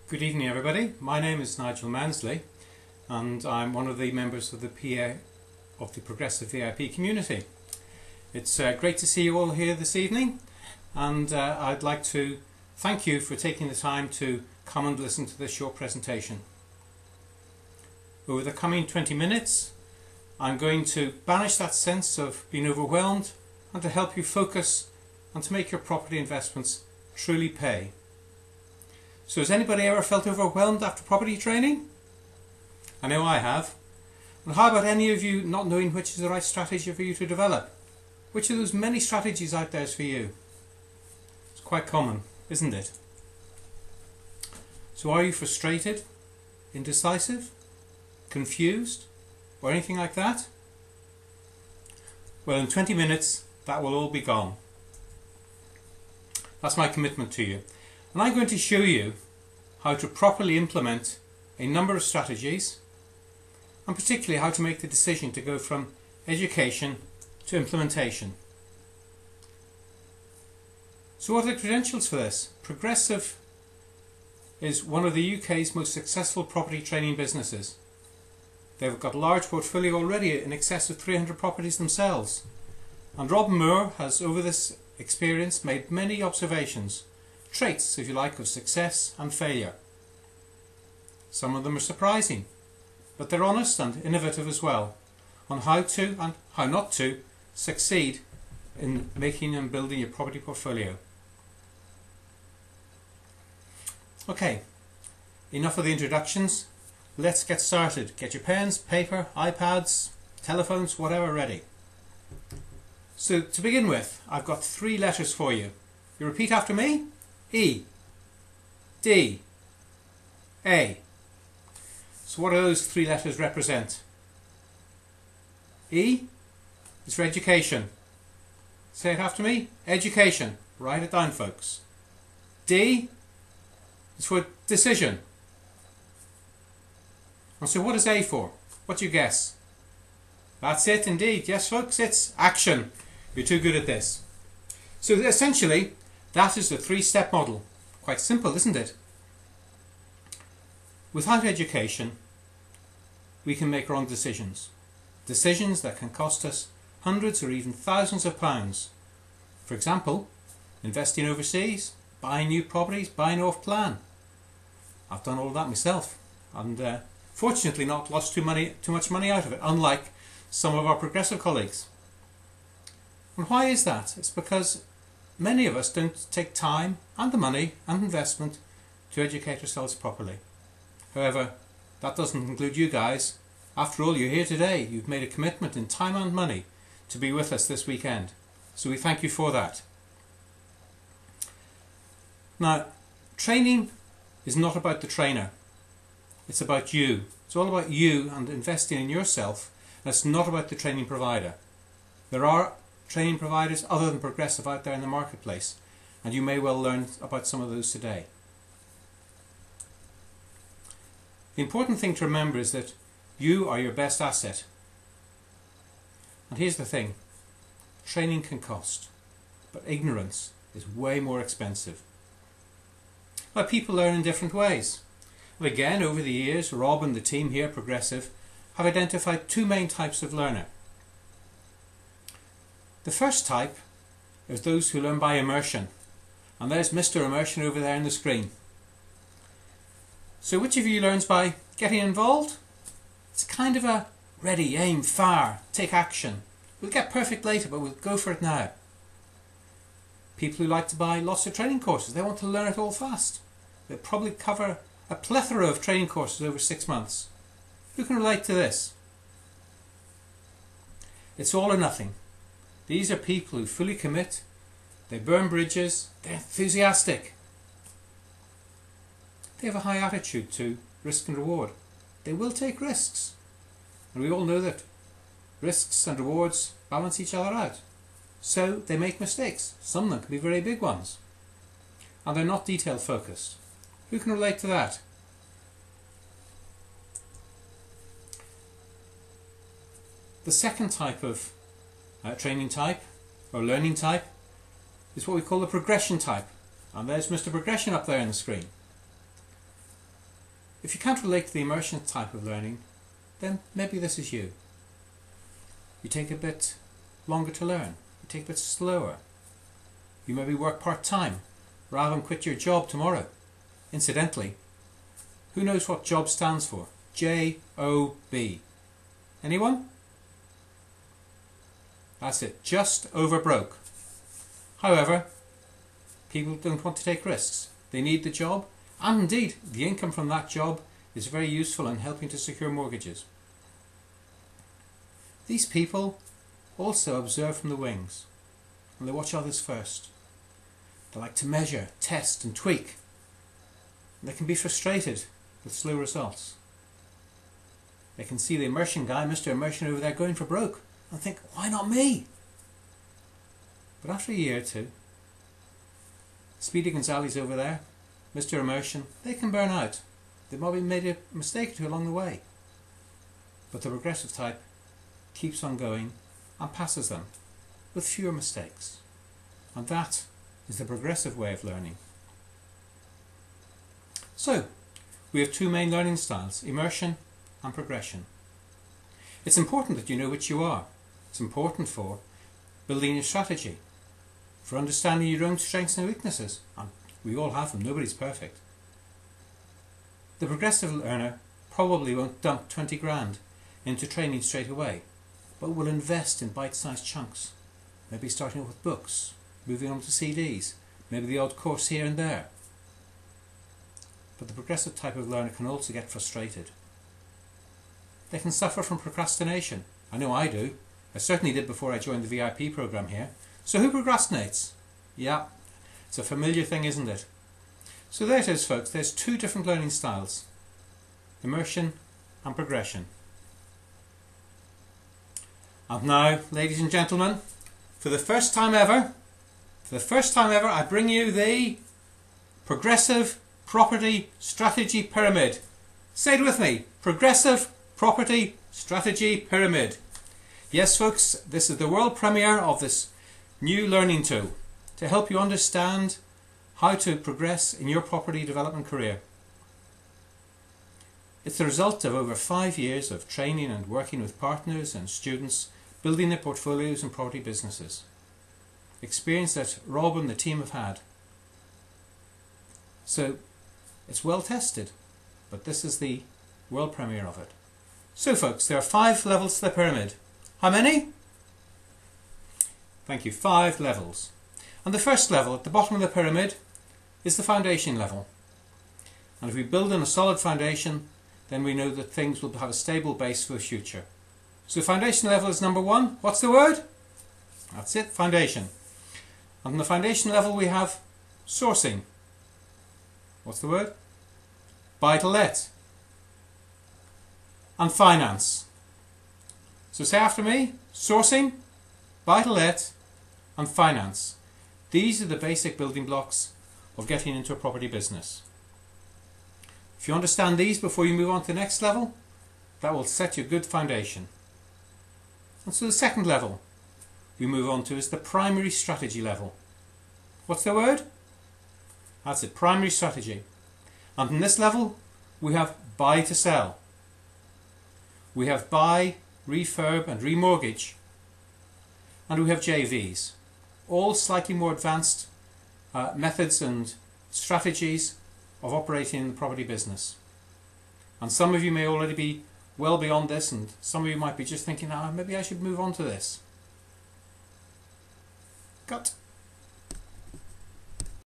Good evening everybody, my name is Nigel Mansley and I'm one of the members of the PA of the Progressive VIP community. It's great to see you all here this evening, and I'd like to thank you for taking the time to come and listen to this short presentation. Over the coming 20 minutes I'm going to banish that sense of being overwhelmed and to help you focus and to make your property investments truly pay. So has anybody ever felt overwhelmed after property training? I know I have. And how about any of you not knowing which is the right strategy for you to develop? Which of those many strategies out there is for you? It's quite common, isn't it? So are you frustrated, indecisive, confused, or anything like that? Well, in 20 minutes that will all be gone. That's my commitment to you. And I'm going to show you how to properly implement a number of strategies, and particularly how to make the decision to go from education to implementation. So what are the credentials for this? Progressive is one of the UK's most successful property training businesses. They've got a large portfolio already, in excess of 300 properties themselves. And Rob Moore has, over this experience, made many observations, traits, if you like, of success and failure. Some of them are surprising, but they're honest and innovative as well, on how to and how not to succeed in making and building your property portfolio. Okay, enough of the introductions. Let's get started. Get your pens, paper, iPads, telephones, whatever ready. So to begin with, I've got 3 letters for you. You repeat after me. E, D, A. So what do those 3 letters represent? E is for education. Say it after me. Education. Write it down, folks. D is for decision. And so what is A for? What do you guess? That's it indeed. Yes, folks, it's action. You're too good at this. So essentially, that is the 3-step model. Quite simple, isn't it? Without education, we can make wrong decisions. Decisions that can cost us hundreds or even thousands of pounds. For example, investing overseas, buying new properties, buying off plan. I've done all of that myself, and fortunately not lost too much money out of it, unlike some of our progressive colleagues. And why is that? It's because many of us don't take time and the money and investment to educate ourselves properly. However, that doesn't include you guys. After all, you're here today. You've made a commitment in time and money to be with us this weekend. So we thank you for that. Now, training is not about the trainer. It's about you. It's all about you and investing in yourself. And it's not about the training provider. There are training providers other than Progressive out there in the marketplace, and you may well learn about some of those today. The important thing to remember is that you are your best asset. And here's the thing, training can cost, but ignorance is way more expensive. Well, people learn in different ways. Well, again, over the years, Rob and the team here at Progressive have identified 2 main types of learner. The first type is those who learn by immersion, and there's Mr. Immersion over there on the screen. So which of you learns by getting involved? It's kind of a ready, aim, fire, take action. We'll get perfect later, but we'll go for it now. People who like to buy lots of training courses, they want to learn it all fast. They'll probably cover a plethora of training courses over 6 months. Who can relate to this? It's all or nothing. These are people who fully commit, they burn bridges, they're enthusiastic. They have a high attitude to risk and reward. They will take risks. And we all know that risks and rewards balance each other out. So they make mistakes. Some of them can be very big ones. And they're not detail focused. Who can relate to that? The second type of training type or learning type is what we call the progression type, and there's Mr. Progression up there on the screen. If you can't relate to the immersion type of learning, then maybe this is you. You take a bit longer to learn, you take a bit slower. You maybe work part-time rather than quit your job tomorrow. Incidentally, who knows what job stands for? J-O-B. Anyone? That's it, just over broke. However, people don't want to take risks. They need the job, and indeed the income from that job is very useful in helping to secure mortgages. These people also observe from the wings, and they watch others first. They like to measure, test and tweak. And they can be frustrated with slow results. They can see the immersion guy, Mr. Immersion over there, going for broke and think, why not me? But after a year or two, Speedy Gonzales over there, Mr. Immersion, they can burn out. They might have made a mistake or two along the way. But the progressive type keeps on going and passes them with fewer mistakes. And that is the progressive way of learning. So, we have two main learning styles, immersion and progression. It's important that you know which you are. It's important for building your strategy, for understanding your own strengths and weaknesses. And we all have them, nobody's perfect. The progressive learner probably won't dump 20 grand into training straight away, but will invest in bite-sized chunks, maybe starting off with books, moving on to CDs, maybe the odd course here and there. But the progressive type of learner can also get frustrated. They can suffer from procrastination. I know I do. I certainly did before I joined the VIP program here. So who procrastinates? Yeah, it's a familiar thing, isn't it? So there it is, folks. There's two different learning styles, immersion and progression. And now, ladies and gentlemen, for the first time ever, I bring you the Progressive Property Strategy Pyramid. Say it with me, Progressive Property Strategy Pyramid. Yes, folks, this is the world premiere of this new learning tool to help you understand how to progress in your property development career. It's the result of over 5 years of training and working with partners and students building their portfolios and property businesses. Experience that Rob and the team have had. So it's well tested, but this is the world premiere of it. So folks, there are 5 levels to the pyramid. How many? Thank you, 5 levels. And the first level at the bottom of the pyramid is the foundation level. And if we build on a solid foundation, then we know that things will have a stable base for the future. So foundation level is number 1. What's the word? That's it, foundation. And on the foundation level we have sourcing. What's the word? Buy to let. And finance. So say after me, sourcing, buy to let and finance. These are the basic building blocks of getting into a property business. If you understand these before you move on to the next level, that will set you a good foundation. And so the second level we move on to is the primary strategy level. What's the word? That's it, primary strategy. And in this level we have buy to sell. We have buy, refurb and remortgage. And we have JVs. All slightly more advanced methods and strategies of operating in the property business. And some of you may already be well beyond this, and some of you might be just thinking, maybe I should move on to this. Cut.